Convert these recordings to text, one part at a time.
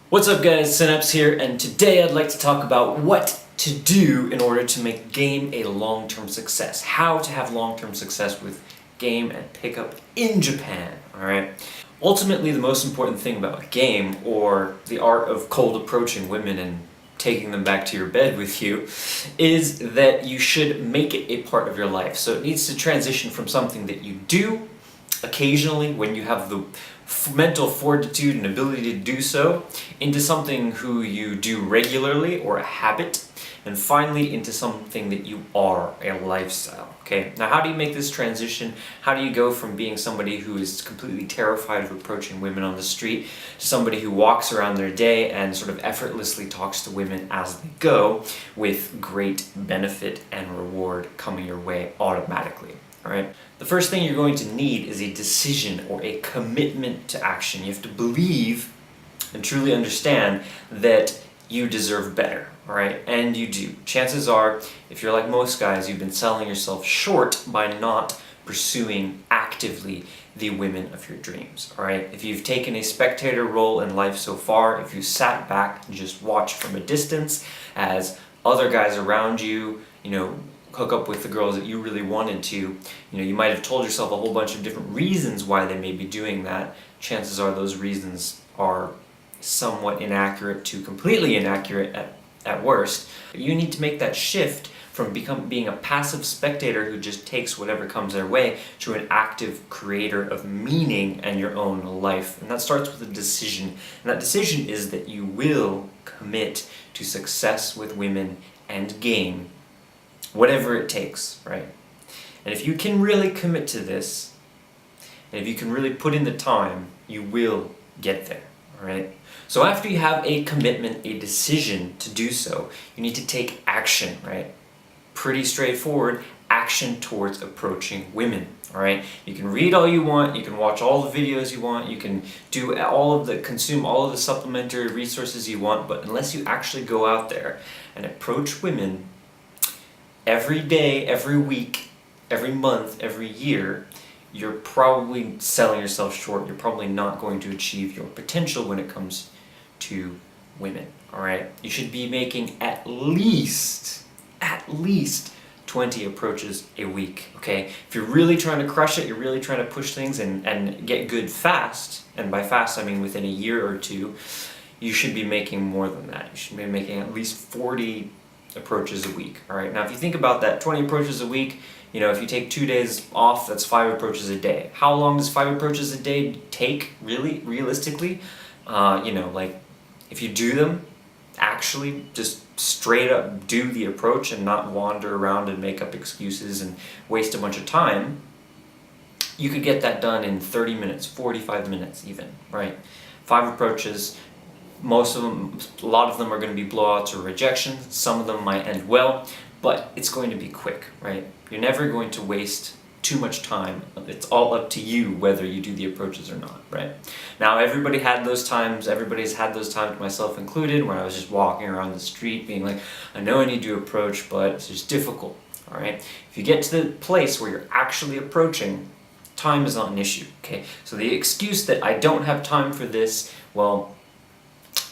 What's up guys, Sinapse here, and today I'd like to talk about what to do in order to make game a long-term success. How to have long-term success with game and pickup in Japan, alright? Ultimately, the most important thing about a game, or the art of cold approaching women and taking them back to your bed with you, is that you should make it a part of your life. So it needs to transition from something that you do occasionally when you have the mental fortitude and ability to do so, into something who you do regularly or a habit, and finally into something that you are, a lifestyle. Okay, now how do you make this transition? How do you go from being somebody who is completely terrified of approaching women on the street to somebody who walks around their day and sort of effortlessly talks to women as they go, with great benefit and reward coming your way automatically? Alright? The first thing you're going to need is a decision or a commitment to action. You have to believe and truly understand that you deserve better, alright? And you do. Chances are, if you're like most guys, you've been selling yourself short by not pursuing actively the women of your dreams, alright? If you've taken a spectator role in life so far, if you sat back and just watched from a distance as other guys around you, hook up with the girls that you really wanted to, you might have told yourself a whole bunch of different reasons why they may be doing that. Chances are those reasons are somewhat inaccurate to completely inaccurate at worst. You need to make that shift from being a passive spectator who just takes whatever comes their way to an active creator of meaning in your own life. And that starts with a decision. And that decision is that you will commit to success with women and game, whatever it takes, right? And if you can really commit to this, and if you can really put in the time, you will get there, alright? So after you have a commitment, a decision to do so, you need to take action, right? Pretty straightforward, action towards approaching women, alright? You can read all you want, you can watch all the videos you want, you can do consume all of the supplementary resources you want, but unless you actually go out there and approach women every day, every week, every month, every year, you're probably selling yourself short. You're probably not going to achieve your potential when it comes to women, alright? You should be making at least 20 approaches a week, okay? If you're really trying to crush it, you're really trying to push things and get good fast, and by fast I mean within a year or two, you should be making more than that. You should be making at least 40 approaches a week, alright? Now if you think about that, 20 approaches a week, if you take 2 days off, that's 5 approaches a day. How long does 5 approaches a day take, really, realistically? If you do them, actually just straight up do the approach and not wander around and make up excuses and waste a bunch of time, you could get that done in 30 minutes, 45 minutes even, right? 5 approaches. Most of them, a lot of them are going to be blowouts or rejections. Some of them might end well, but it's going to be quick, right? You're never going to waste too much time. It's all up to you whether you do the approaches or not, right? Now, everybody's had those times, myself included, where I was just walking around the street being like, I know I need to approach, but it's just difficult, all right? If you get to the place where you're actually approaching, time is not an issue, okay? So the excuse that I don't have time for this, well,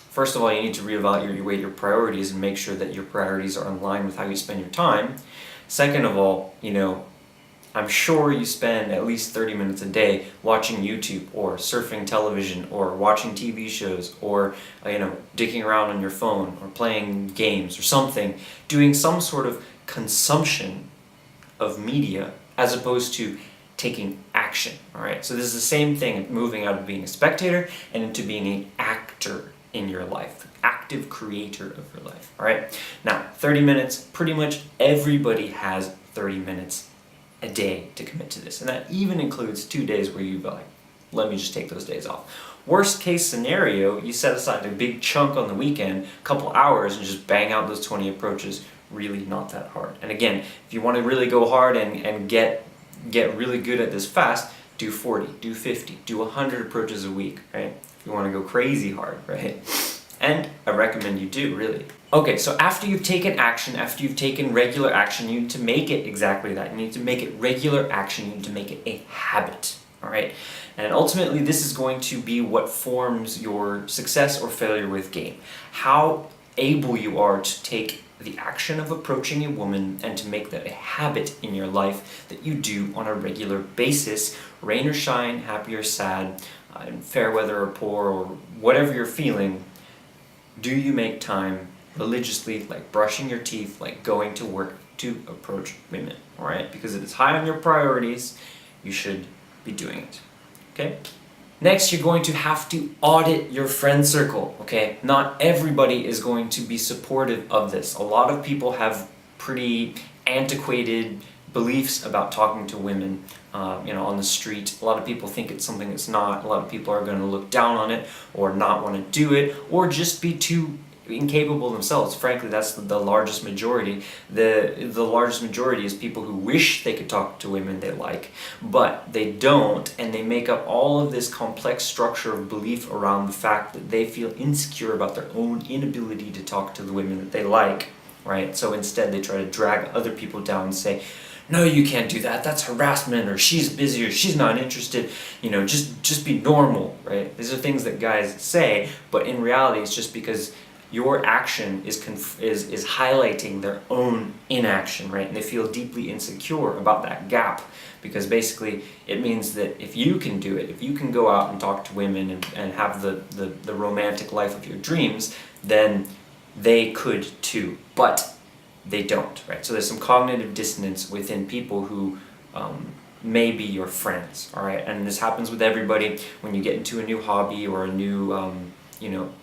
first of all, you need to reevaluate your priorities and make sure that your priorities are in line with how you spend your time. Second of all, I'm sure you spend at least 30 minutes a day watching YouTube or surfing television or watching TV shows or, dicking around on your phone or playing games or something, doing some sort of consumption of media as opposed to taking action, alright? So this is the same thing, moving out of being a spectator and into being an actor in your life, active creator of your life, alright? Now, 30 minutes, pretty much everybody has 30 minutes a day to commit to this, and that even includes 2 days where you like, let me just take those days off. Worst case scenario, you set aside a big chunk on the weekend, a couple hours, and just bang out those 20 approaches. Really not that hard. And again, if you want to really go hard and get really good at this fast, do 40, do 50, do 100 approaches a week, right? If you want to go crazy hard, right? And I recommend you do, really. Okay, so after you've taken action, after you've taken regular action, you need to make it exactly that. You need to make it regular action, you need to make it a habit, All right, and ultimately this is going to be what forms your success or failure with game. How able you are to take the action of approaching a woman and to make that a habit in your life that you do on a regular basis, rain or shine, happy or sad, in fair weather or poor, or whatever you're feeling. Do you make time religiously, like brushing your teeth, like going to work, to approach women? All right, because it is high on your priorities, you should be doing it. Okay? Next, you're going to have to audit your friend circle. Okay? Not everybody is going to be supportive of this. A lot of people have pretty antiquated beliefs about talking to women, on the street. A lot of people think it's something it's not. A lot of people are going to look down on it, or not want to do it, or just be too incapable themselves. Frankly, that's the largest majority. The largest majority is people who wish they could talk to women they like, but they don't, and they make up all of this complex structure of belief around the fact that they feel insecure about their own inability to talk to the women that they like, right? So instead they try to drag other people down and say, no, you can't do that, that's harassment, or she's busy, or she's not interested, just be normal, right? These are things that guys say, but in reality it's just because your action is highlighting their own inaction, right? And they feel deeply insecure about that gap, because basically it means that if you can do it, if you can go out and talk to women and have the romantic life of your dreams, then they could too, but they don't, right? So there's some cognitive dissonance within people who may be your friends, all right? And this happens with everybody when you get into a new hobby or a new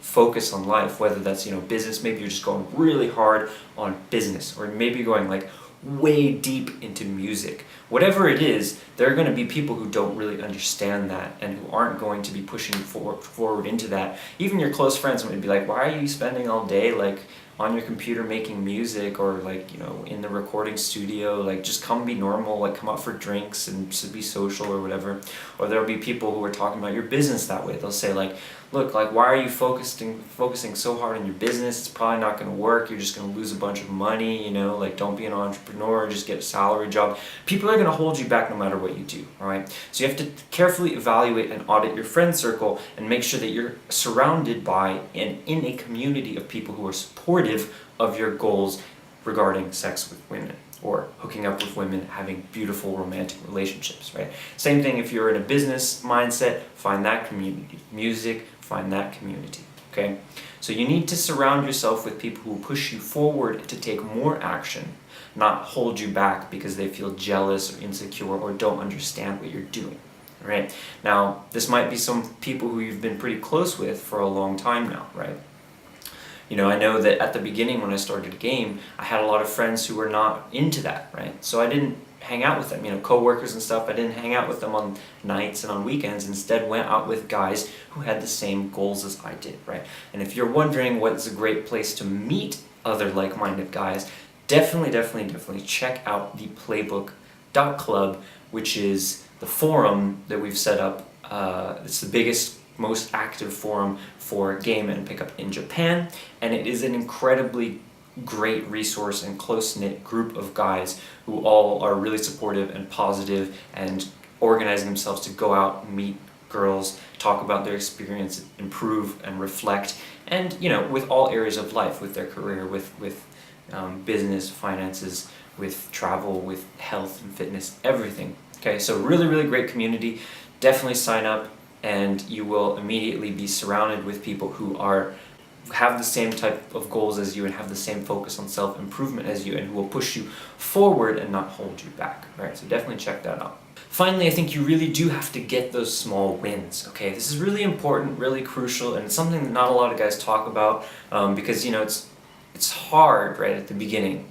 focus on life, whether that's, business. Maybe you're just going really hard on business, or maybe you're going like way deep into music. Whatever it is, there are going to be people who don't really understand that and who aren't going to be pushing forward into that. Even your close friends might be like, why are you spending all day like on your computer making music, or like, in the recording studio? Like, just come be normal, like come out for drinks and just be social or whatever. Or there'll be people who are talking about your business that way. They'll say like, look, like, why are you focusing so hard on your business? It's probably not going to work. You're just going to lose a bunch of money, like, don't be an entrepreneur, just get a salary job. People are going to hold you back no matter what you do, all right? So you have to carefully evaluate and audit your friend circle and make sure that you're surrounded by and in a community of people who are supportive of your goals regarding sex with women, or hooking up with women, having beautiful romantic relationships, right? Same thing if you're in a business mindset, find that community. Music, find that community, okay? So you need to surround yourself with people who will push you forward to take more action, not hold you back because they feel jealous or insecure or don't understand what you're doing, right? Now, this might be some people who you've been pretty close with for a long time now, right? I know that at the beginning when I started a game, I had a lot of friends who were not into that, right? So I didn't hang out with them, co-workers and stuff. I didn't hang out with them on nights and on weekends. Instead, went out with guys who had the same goals as I did, right? And if you're wondering what's a great place to meet other like-minded guys, definitely check out the playbook.club, which is the forum that we've set up. It's the biggest, most active forum for game and pickup in Japan, and it is an incredibly great resource and close-knit group of guys who all are really supportive and positive and organizing themselves to go out, meet girls, talk about their experience, improve and reflect, and with all areas of life, with their career, with business, finances, with travel, with health and fitness, everything. Okay, so really great community. Definitely sign up, and you will immediately be surrounded with people who have the same type of goals as you and have the same focus on self-improvement as you, and who will push you forward and not hold you back. All right, so definitely check that out. Finally, I think you really do have to get those small wins, okay? This is really important, really crucial, and it's something that not a lot of guys talk about because, it's hard right at the beginning.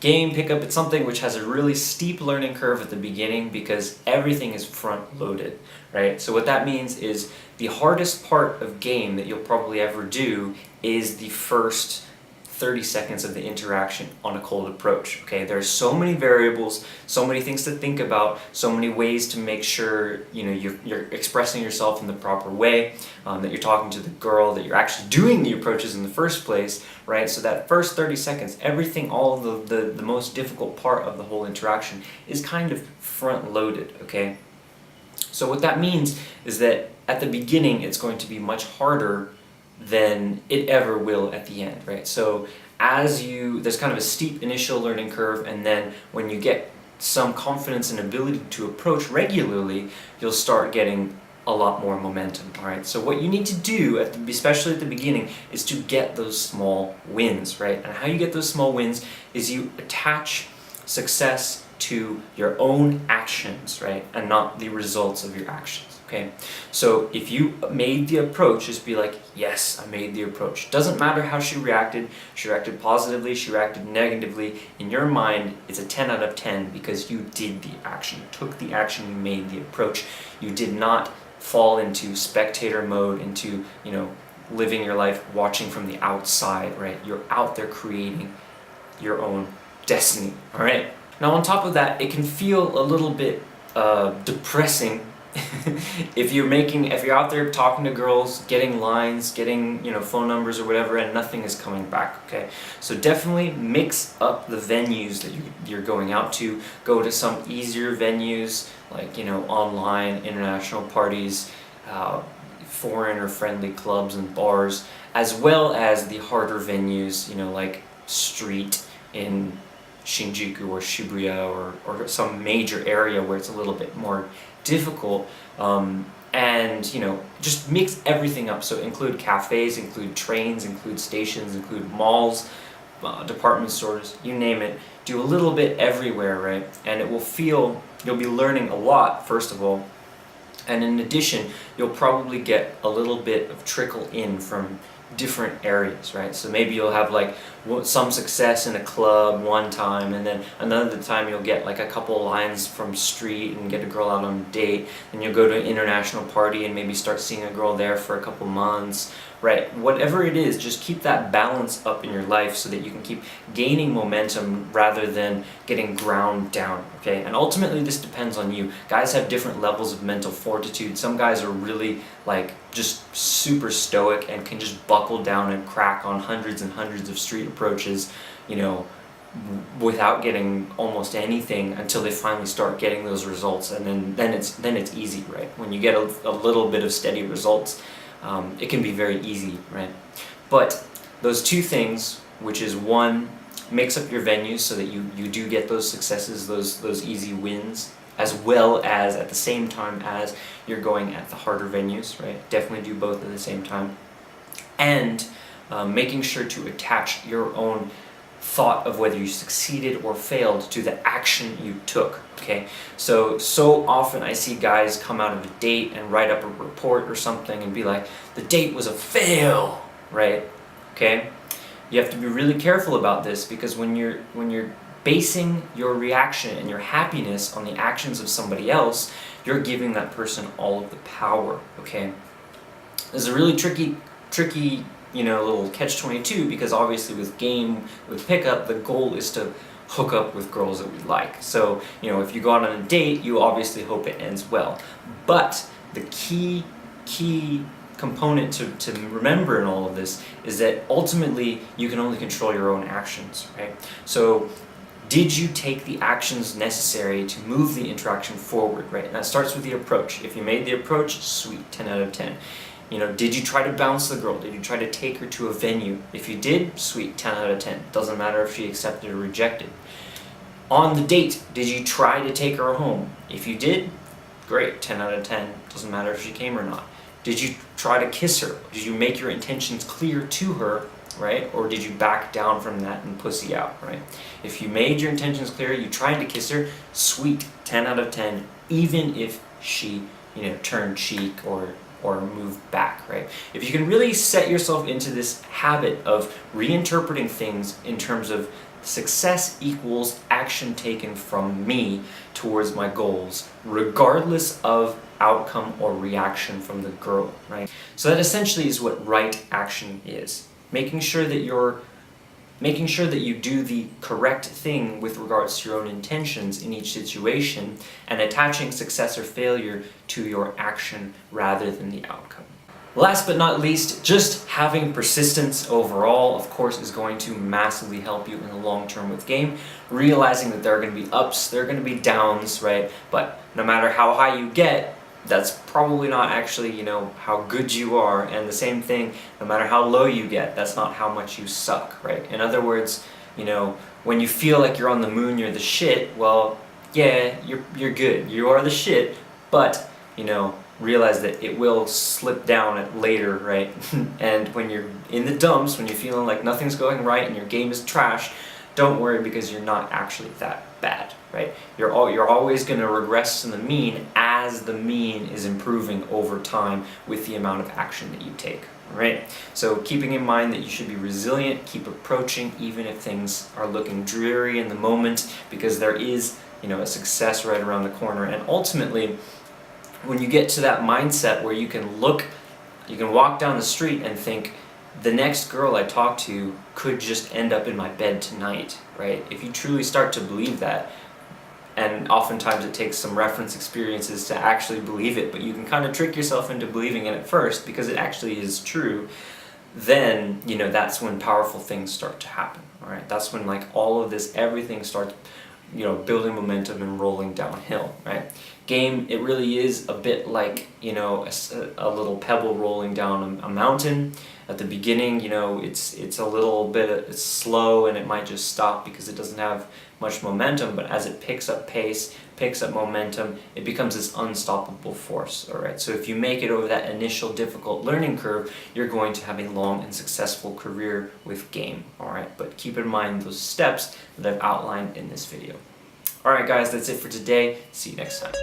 Game pickup, it's something which has a really steep learning curve at the beginning because everything is front-loaded, right? So what that means is the hardest part of game that you'll probably ever do is the first 30 seconds of the interaction on a cold approach, okay? There's so many variables, so many things to think about, so many ways to make sure you're expressing yourself in the proper way, that you're talking to the girl, that you're actually doing the approaches in the first place, right? So that first 30 seconds, everything, all of the most difficult part of the whole interaction is kind of front-loaded, okay? So what that means is that at the beginning it's going to be much harder than it ever will at the end, right? So there's kind of a steep initial learning curve, and then when you get some confidence and ability to approach regularly, you'll start getting a lot more momentum, all right? So what you need to do, especially at the beginning, is to get those small wins, right? And how you get those small wins is you attach success to your own actions, right? And not the results of your actions, okay? So if you made the approach, just be like, yes, I made the approach. Doesn't matter how she reacted positively, she reacted negatively. In your mind, it's a 10 out of 10 because you did the action, you took the action, you made the approach. You did not fall into spectator mode, into, living your life watching from the outside, right? You're out there creating your own destiny, all right? Now on top of that, it can feel a little bit depressing if you're out there talking to girls, getting lines, getting phone numbers or whatever, and nothing is coming back, okay? So definitely mix up the venues that you're going out to. Go to some easier venues like online, international parties, foreign or friendly clubs and bars, as well as the harder venues, like street in Shinjuku or Shibuya or some major area where it's a little bit more difficult, and just mix everything up. So include cafes, include trains, include stations, include malls, department stores, you name it. Do a little bit everywhere, right? And you'll be learning a lot, first of all, and in addition, you'll probably get a little bit of trickle in from different areas, right? So maybe you'll have some success in a club one time, and then another time you'll get a couple lines from street and get a girl out on a date, and you'll go to an international party and maybe start seeing a girl there for a couple months, right? Whatever it is, just keep that balance up in your life so that you can keep gaining momentum rather than getting ground down, okay? And ultimately this depends on you. Guys have different levels of mental fortitude. Some guys are really just super stoic and can just buckle down and crack on hundreds and hundreds of street approaches, without getting almost anything until they finally start getting those results, and then it's easy, right? When you get a little bit of steady results, it can be very easy, right? But those two things, which is one, mix up your venues so that you do get those successes, those easy wins, as well as at the same time as you're going at the harder venues, right? Definitely do both at the same time. And making sure to attach your own thought of whether you succeeded or failed to the action you took, okay? So often I see guys come out of a date and write up a report or something and be like, the date was a fail, right? Okay? You have to be really careful about this, because when you're basing your reaction and your happiness on the actions of somebody else, you're giving that person all of the power, okay? There's a really tricky little catch-22, because obviously with pickup, the goal is to hook up with girls that we like. So, if you go out on a date, you obviously hope it ends well. But the key component to remember in all of this is that ultimately you can only control your own actions, right? So, did you take the actions necessary to move the interaction forward, right? And that starts with the approach. If you made the approach, sweet, 10 out of 10. Did you try to bounce the girl? Did you try to take her to a venue? If you did, sweet, 10 out of 10. Doesn't matter if she accepted or rejected. On the date, did you try to take her home? If you did, great, 10 out of 10. Doesn't matter if she came or not. Did you try to kiss her? Did you make your intentions clear to her, right? Or did you back down from that and pussy out, right? If you made your intentions clear, you tried to kiss her, sweet, 10 out of 10, even if she, turned cheek or moved back, right? If you can really set yourself into this habit of reinterpreting things in terms of success equals action taken from me towards my goals, regardless of outcome or reaction from the girl, right? So that essentially is what right action is. Making sure that you do the correct thing with regards to your own intentions in each situation, and attaching success or failure to your action rather than the outcome. Last but not least, just having persistence overall, of course, is going to massively help you in the long term with game. Realizing that there are going to be ups, there are going to be downs, right? But no matter how high you get, that's probably not actually, how good you are. And the same thing, no matter how low you get, that's not how much you suck, right? In other words, when you feel like you're on the moon, you're the shit, well, yeah, you're good. You are the shit, but, realize that it will slip down later, right? And when you're in the dumps, when you're feeling like nothing's going right and your game is trash, don't worry, because you're not actually that bad, right? You're always going to regress to the mean as the mean is improving over time with the amount of action that you take, right? So keeping in mind that you should be resilient, keep approaching even if things are looking dreary in the moment, because there is, a success right around the corner. And ultimately, when you get to that mindset where you can walk down the street and think, the next girl I talk to could just end up in my bed tonight, right? If you truly start to believe that, and oftentimes it takes some reference experiences to actually believe it, but you can kind of trick yourself into believing it at first because it actually is true, then, that's when powerful things start to happen, all right? That's when all of this, everything starts building momentum and rolling downhill, right? Game, it really is a bit like, a little pebble rolling down a mountain. At the beginning, it's a little bit, it's slow and it might just stop because it doesn't have much momentum, but as it picks up pace, picks up momentum, it becomes this unstoppable force, all right? So if you make it over that initial difficult learning curve, you're going to have a long and successful career with game, all right? But keep in mind those steps that I've outlined in this video. All right, guys, that's it for today. See you next time.